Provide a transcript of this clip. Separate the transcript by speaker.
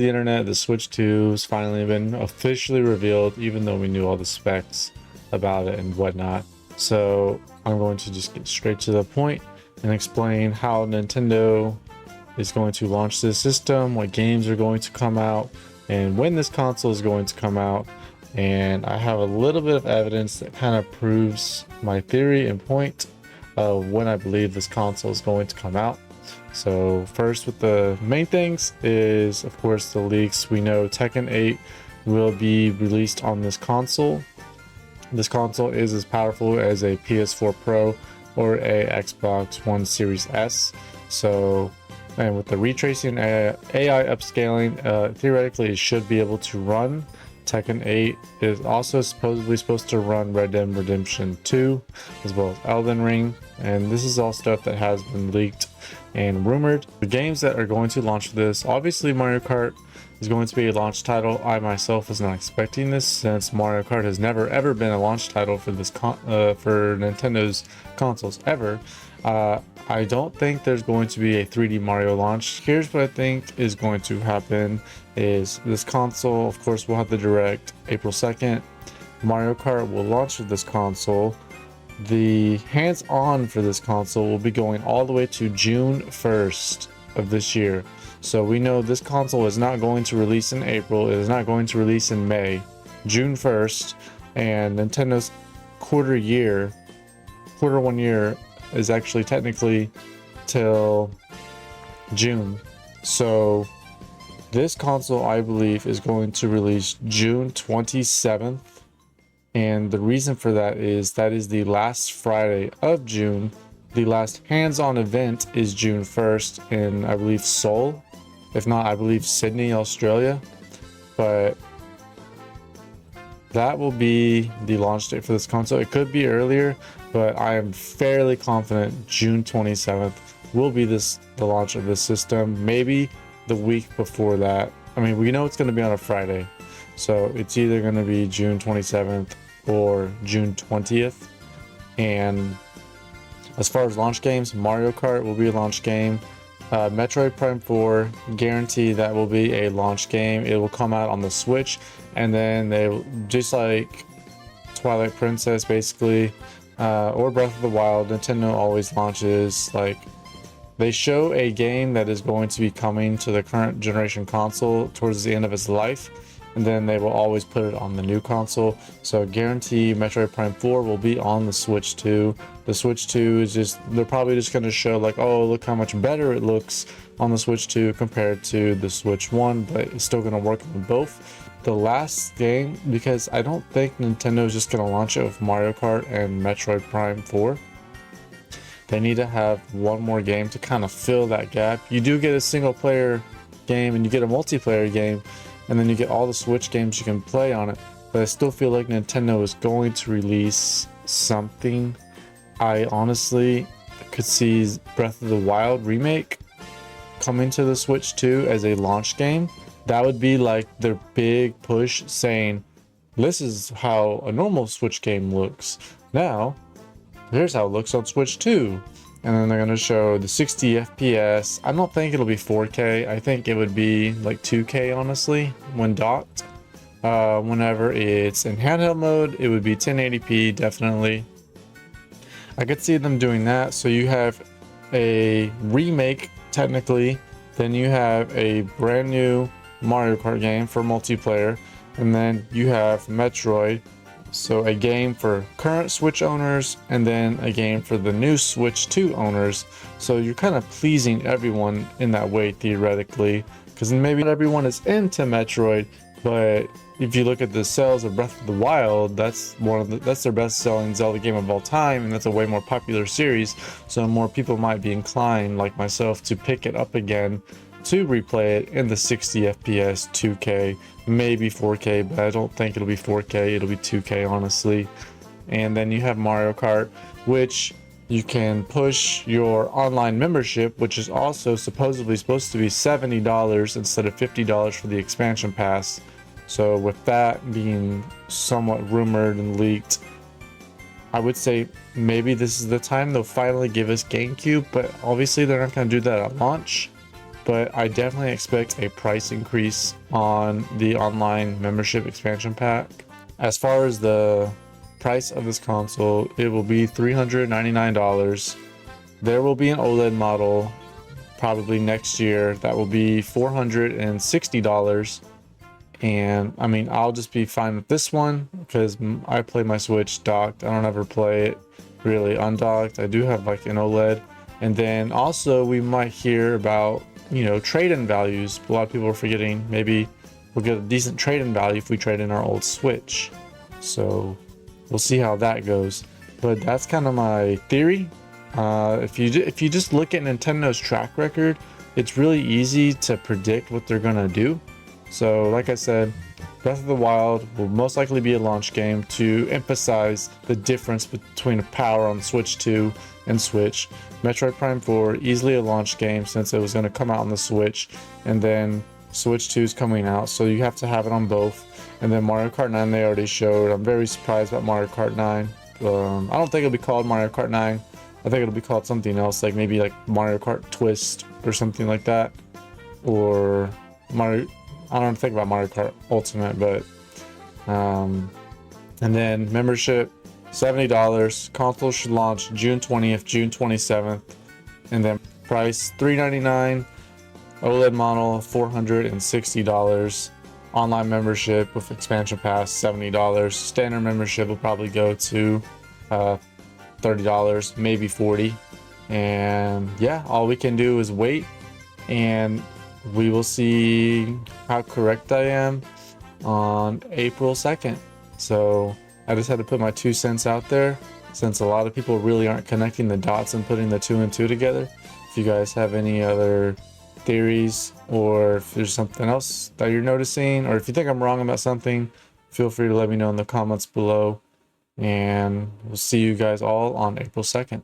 Speaker 1: the internet, the Switch 2 has finally been officially revealed, even though we knew all the specs about it and whatnot. So I'm going to just get straight to the point and explain how Nintendo is going to launch this system, what games are going to come out, and when this console is going to come out. And I have a little bit of evidence that kind of proves my theory and point of when I believe this console is going to come out. So first, with the main things is, of course, the leaks. We know Tekken 8 will be released on this console. This console is as powerful as a PS4 Pro or a Xbox One Series S. So, and with the ray tracing AI upscaling, theoretically it should be able to run Tekken 8. Is also supposedly supposed to run Red Dead Redemption 2 as well as Elden Ring, and this is all stuff that has been leaked and rumored. The games that are going to launch for this, obviously Mario Kart is going to be a launch title. I myself was not expecting this, since Mario Kart has never ever been a launch title for this for Nintendo's consoles ever. I don't think there's going to be a 3D Mario launch. Here's what I think is going to happen is this console, of course, will have the Direct April 2nd. Mario Kart will launch with this console. The hands-on for this console will be going all the way to June 1st of this year. So we know this console is not going to release in April. It is not going to release in May. June 1st, and Nintendo's quarter 1 year is actually technically till June. So this console, I believe, is going to release June 27th. And the reason for that is the last Friday of June. The last hands-on event is June 1st in, I believe, Seoul. If not, I believe Sydney, Australia. But that will be the launch date for this console. It could be earlier, but I am fairly confident June 27th will be the launch of this system. Maybe the week before that. I mean, we know it's going to be on a Friday, so it's either going to be June 27th or June 20th. And as far as launch games, Mario Kart will be a launch game. Metroid Prime 4, guarantee that will be a launch game. It will come out on the Switch, and then they will, just like Twilight Princess basically, or Breath of the Wild, Nintendo always launches, like, they show a game that is going to be coming to the current generation console towards the end of its life, and then they will always put it on the new console. So guarantee Metroid Prime 4 will be on the Switch 2. The Switch 2 is just, they're probably just going to show like, oh, look how much better it looks on the Switch 2 compared to the Switch 1, but it's still going to work on both. The last game, because I don't think Nintendo is just going to launch it with Mario Kart and Metroid Prime 4. They need to have one more game to kind of fill that gap. You do get a single player game and you get a multiplayer game, and then you get all the Switch games you can play on it. But I still feel like Nintendo is going to release something. I honestly could see Breath of the Wild remake coming to the Switch 2 as a launch game. That would be like their big push, saying, this is how a normal Switch game looks. Now, here's how it looks on Switch 2. And then they're going to show the 60 FPS. I don't think it'll be 4K. I think it would be like 2K, honestly, when docked. Whenever it's in handheld mode, it would be 1080p, definitely. I could see them doing that. So you have a remake, technically. Then you have a brand new Mario Kart game for multiplayer. And then you have Metroid. So a game for current Switch owners, and then a game for the new Switch 2 owners. So you're kind of pleasing everyone in that way, theoretically, because maybe not everyone is into Metroid, but if you look at the sales of Breath of the Wild, that's their best-selling Zelda game of all time, and that's a way more popular series. So more people might be inclined, like myself, to pick it up again to replay it in the 60 FPS 2K, maybe 4K, but I don't think it'll be 4K, it'll be 2K, honestly. And then you have Mario Kart, which you can push your online membership, which is also supposedly supposed to be $70 instead of $50 for the expansion pass. So with that being somewhat rumored and leaked, I would say maybe this is the time they'll finally give us GameCube, but obviously they're not going to do that at launch. but I definitely expect a price increase on the online membership expansion pack. As far as the price of this console, it will be $399. There will be an OLED model probably next year that will be $460. And I mean, I'll just be fine with this one because I play my Switch docked. I don't ever play it really undocked. I do have like an OLED. And then also we might hear about, you know, trade-in values. A lot of people are forgetting maybe we'll get a decent trade-in value if we trade in our old Switch. So we'll see how that goes. But that's kind of my theory. If you just look at Nintendo's track record, it's really easy to predict what they're gonna do. So like I said, Breath of the Wild will most likely be a launch game to emphasize the difference between the power on Switch 2 and Switch. Metroid Prime 4, easily a launch game since it was going to come out on the Switch, and then Switch 2 is coming out, so you have to have it on both. And then Mario Kart 9 they already showed. I'm very surprised about Mario Kart 9. I don't think it'll be called Mario Kart 9. I think it'll be called something else, like maybe like Mario Kart Twist or something like that. Or Mario... I don't think about Mario Kart Ultimate, but and then membership $70. Console should launch June 20th, June 27th, and then price $399. OLED model $460. Online membership with expansion pass $70. Standard membership will probably go to $30, maybe $40. And yeah, all we can do is wait, and we will see how correct I am on April 2nd. So I just had to put my 2 cents out there since a lot of people really aren't connecting the dots and putting the 2 and 2 together. If you guys have any other theories, or if there's something else that you're noticing, or if you think I'm wrong about something, feel free to let me know in the comments below. And we'll see you guys all on April 2nd.